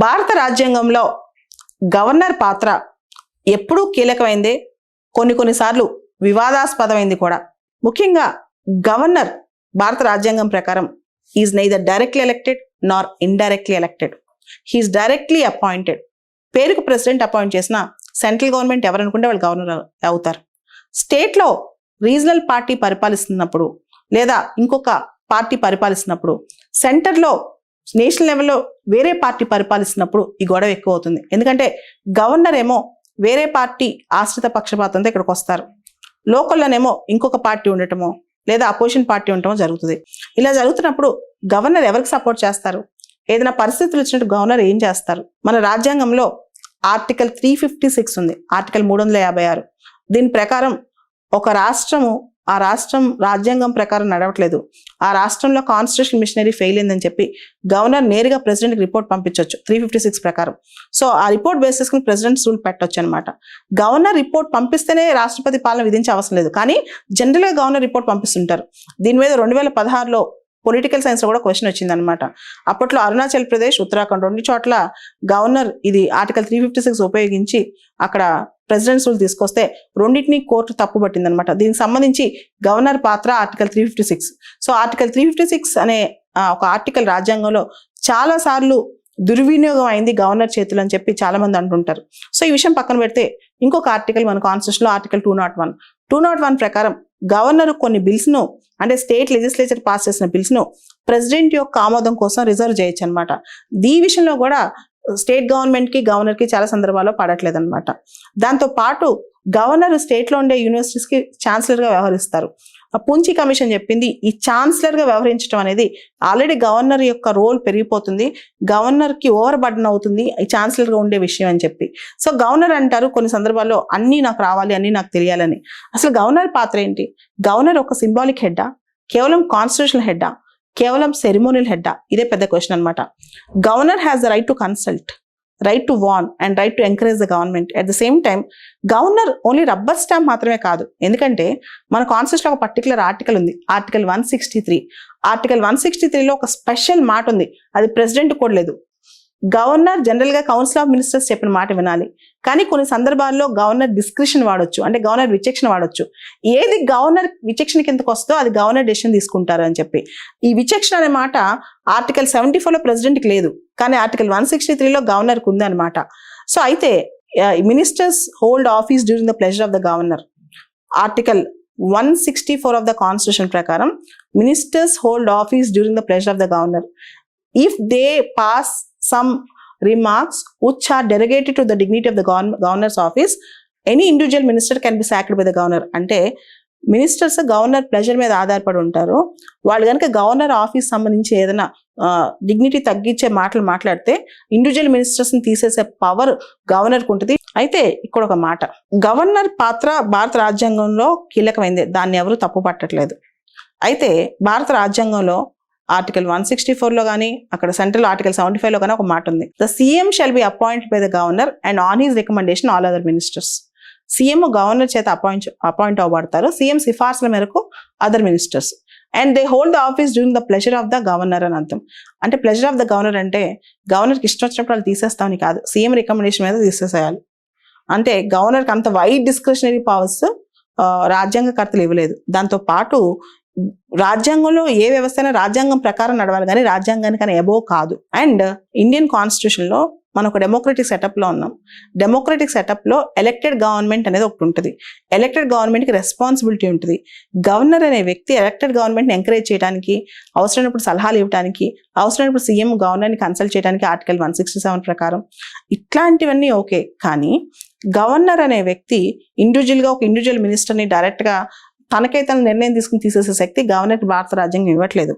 భారత రాజ్యాంగంలో గవర్నర్ పాత్ర ఎప్పుడూ కీలకమైందే, కొన్నిసార్లు వివాదాస్పదమైంది కూడా. ముఖ్యంగా గవర్నర్ భారత రాజ్యాంగం ప్రకారం is neither directly elected nor indirectly elected. He is directly appointed. పేరుకు ప్రెసిడెంట్ అపాయింట్ చేసిన సెంట్రల్ గవర్నమెంట్ ఎవరనుకుంటే వాళ్ళు గవర్నర్ అవుతారు. స్టేట్లో రీజనల్ పార్టీ పరిపాలిస్తున్నప్పుడు లేదా ఇంకొక పార్టీ పరిపాలిస్తున్నప్పుడు, సెంటర్లో నేషనల్ లెవెల్లో వేరే పార్టీ పరిపాలిస్తున్నప్పుడు ఈ గొడవ ఎక్కువ అవుతుంది. ఎందుకంటే గవర్నర్ ఏమో వేరే పార్టీ ఆశ్రిత పక్షపాతంతో ఇక్కడికి వస్తారు, లోకల్లోనేమో ఇంకొక పార్టీ ఉండటమో లేదా అపోజిషన్ పార్టీ ఉండటమో జరుగుతుంది. ఇలా జరుగుతున్నప్పుడు గవర్నర్ ఎవరికి సపోర్ట్ చేస్తారు? ఏదైనా పరిస్థితులు వచ్చినట్టు గవర్నర్ ఏం చేస్తారు? మన రాజ్యాంగంలో ఆర్టికల్ 356 ఉంది, ఆర్టికల్ 356. దీని ప్రకారం ఒక రాష్ట్రము ఆ రాష్ట్రం రాజ్యాంగం ప్రకారం నడవట్లేదు, ఆ రాష్ట్రంలో కాన్స్టిట్యూషన్ మిషనరీ ఫెయిల్ అయిందని చెప్పి గవర్నర్ నేరుగా ప్రెసిడెంట్కి రిపోర్ట్ పంపించవచ్చు 356 ప్రకారం. సో ఆ రిపోర్ట్ బేస్ చేసుకుని ప్రెసిడెంట్ రూల్ పెట్టవచ్చు అనమాట. గవర్నర్ రిపోర్ట్ పంపిస్తేనే రాష్ట్రపతి పాలన విధించే అవసరం లేదు, కానీ జనరల్గా గవర్నర్ రిపోర్ట్ పంపిస్తుంటారు. దీని మీద 2016లో పొలిటికల్ సైన్స్లో కూడా క్వశ్చన్ వచ్చిందనమాట. అప్పట్లో అరుణాచల్ ప్రదేశ్, ఉత్తరాఖండ్ 2 చోట్ల గవర్నర్ ఇది ఆర్టికల్ 356 ఉపయోగించి అక్కడ ప్రెసిడెంట్స్ రూల్ తీసుకొస్తే రెండింటినీ కోర్టు తప్పుపట్టింది అనమాట. దీనికి సంబంధించి గవర్నర్ పాత్ర ఆర్టికల్ 356. సో ఆర్టికల్ 356 అనే ఒక ఆర్టికల్ రాజ్యాంగంలో చాలా సార్లు దుర్వినియోగం అయింది గవర్నర్ చేతులు అని చెప్పి చాలా మంది అంటుంటారు. సో ఈ విషయం పక్కన పెడితే ఇంకొక ఆర్టికల్ మన కాన్స్టిట్యూషన్లో ఆర్టికల్ 201 ప్రకారం గవర్నర్ కొన్ని బిల్స్ను, అంటే స్టేట్ లెజిస్లేచర్ పాస్ చేసిన బిల్స్ను ప్రెసిడెంట్ యొక్క ఆమోదం కోసం రిజర్వ్ చేయొచ్చు అనమాట. ఈ విషయంలో కూడా స్టేట్ గవర్నమెంట్కి గవర్నర్కి చాలా సందర్భాల్లో పడట్లేదు అనమాట. దాంతో పాటు గవర్నర్ స్టేట్లో ఉండే యూనివర్సిటీస్కి ఛాన్సలర్గా వ్యవహరిస్తారు. పూంచి కమిషన్ చెప్పింది ఈ ఛాన్సలర్గా వ్యవహరించడం అనేది ఆల్రెడీ గవర్నర్ యొక్క రోల్ పెరిగిపోతుంది, గవర్నర్కి ఓవర్ బర్డన్ అవుతుంది ఈ ఛాన్సలర్గా ఉండే విషయం అని చెప్పి. సో గవర్నర్ అంటారు కొన్ని సందర్భాల్లో అన్నీ నాకు రావాలి, అన్నీ నాకు తెలియాలని. అసలు గవర్నర్ పాత్ర ఏంటి? గవర్నర్ ఒక సింబాలిక్ హెడ్డా, కేవలం కాన్స్టిట్యూషనల్ హెడ్డా, కేవలం సెరిమోనియల్ హెడ్డా? ఇదే పెద్ద క్వశ్చన్ అనమాట. Governor has the right to consult, right to warn and right to encourage the government. At the same time governor only rubber stamp మాత్రమే కాదు. ఎందుకంటే మన కాన్స్టిట్యూషన్లో ఒక పర్టికులర్ ఆర్టికల్ ఉంది, ఆర్టికల్ 163. ఆర్టికల్ 163లో ఒక స్పెషల్ మాట ఉంది, అది ప్రెసిడెంట్ కూడా లేదు. గవర్నర్ జనరల్గా కౌన్సిల్ ఆఫ్ మినిస్టర్స్ చెప్పిన మాట వినాలి, కానీ కొన్ని సందర్భాల్లో గవర్నర్ డిస్క్రిషన్ వాడొచ్చు, అంటే గవర్నర్ విచక్షణ వాడొచ్చు. ఏది గవర్నర్ విచక్షణ కిందకు వస్తుందో అది గవర్నర్ డెసిషన్ తీసుకుంటారు అని చెప్పి. ఈ విచక్షణ అనే మాట ఆర్టికల్ 74లో ప్రెసిడెంట్కి లేదు, కానీ ఆర్టికల్ 163లో గవర్నర్కి ఉంది అనమాట. సో అయితే ministers hold office during the pleasure of the governor. Article 164 of the constitution ప్రకారం ministers hold office during the pleasure of the governor if they pass some remarks which are derogated to the dignity of the governor's office, any individual minister can be sacked by the governor. అంటే ministers governor pleasure మీద ఆధారపడి ఉంటారు. వాళ్ళు కనుక governor office సంబంధించి ఏదైనా dignity తగ్గించే మాటలు మాట్లాడితే ఇండివిజువల్ మినిస్టర్స్ని తీసేసే పవర్ గవర్నర్కి ఉంటుంది. అయితే ఇక్కడ ఒక మాట, గవర్నర్ పాత్ర భారత రాజ్యాంగంలో కీలకమైంది, దాన్ని ఎవరు తప్పు పట్టట్లేదు. అయితే భారత రాజ్యాంగంలో ఆర్టికల్ 164లో కానీ అక్కడ సెంట్రల్ ఆర్టికల్ 75లో కానీ ఒక మాట ఉంది, the CM shall be appointed by the governor and on his recommendation all other ministers. CM governor చేత అపాయింట్ అవ్వబడతారు, సీఎం సిఫార్సుల మేరకు other ministers, and they hold the office during the pleasure of the governor అని అర్థం. అంటే pleasure of the governor అంటే గవర్నర్కి ఇష్టం వచ్చినప్పుడు వాళ్ళు తీసేస్తామని కాదు, సీఎం రికమెండేషన్ మీద తీసేసేయాలి. అంటే గవర్నర్కి అంత వైడ్ డిస్క్రిషనరీ పవర్స్ రాజ్యాంగకర్తలు ఇవ్వలేదు. దాంతో పాటు రాజ్యాంగంలో ఏ వ్యవస్థ అయినా రాజ్యాంగం ప్రకారం నడవాలి, కానీ రాజ్యాంగానికన్నా ఎబో కాదు. అండ్ ఇండియన్ కాన్స్టిట్యూషన్లో మనం ఒక డెమోక్రటిక్ సెటప్లో ఉన్నాం. డెమోక్రటిక్ సెటప్లో ఎలక్టెడ్ గవర్నమెంట్ అనేది ఒకటి ఉంటుంది. ఎలక్టెడ్ గవర్నమెంట్కి రెస్పాన్సిబిలిటీ ఉంటుంది. గవర్నర్ అనే వ్యక్తి ఎలక్టెడ్ గవర్నమెంట్ని ఎంకరేజ్ చేయడానికి, అవసరమైనప్పుడు సలహాలు ఇవ్వడానికి, అవసరమైనప్పుడు సీఎం గవర్నర్ని కన్సల్ట్ చేయడానికి ఆర్టికల్ 167 ప్రకారం ఇట్లాంటివన్నీ ఓకే. కానీ గవర్నర్ అనే వ్యక్తి ఇండివిజువల్గా ఒక ఇండివిజువల్ మినిస్టర్ని డైరెక్ట్గా తనకైతే నిర్ణయం తీసుకుని తీసేసే శక్తి గవర్నర్కి భారత రాజ్యాంగం ఇవ్వట్లేదు.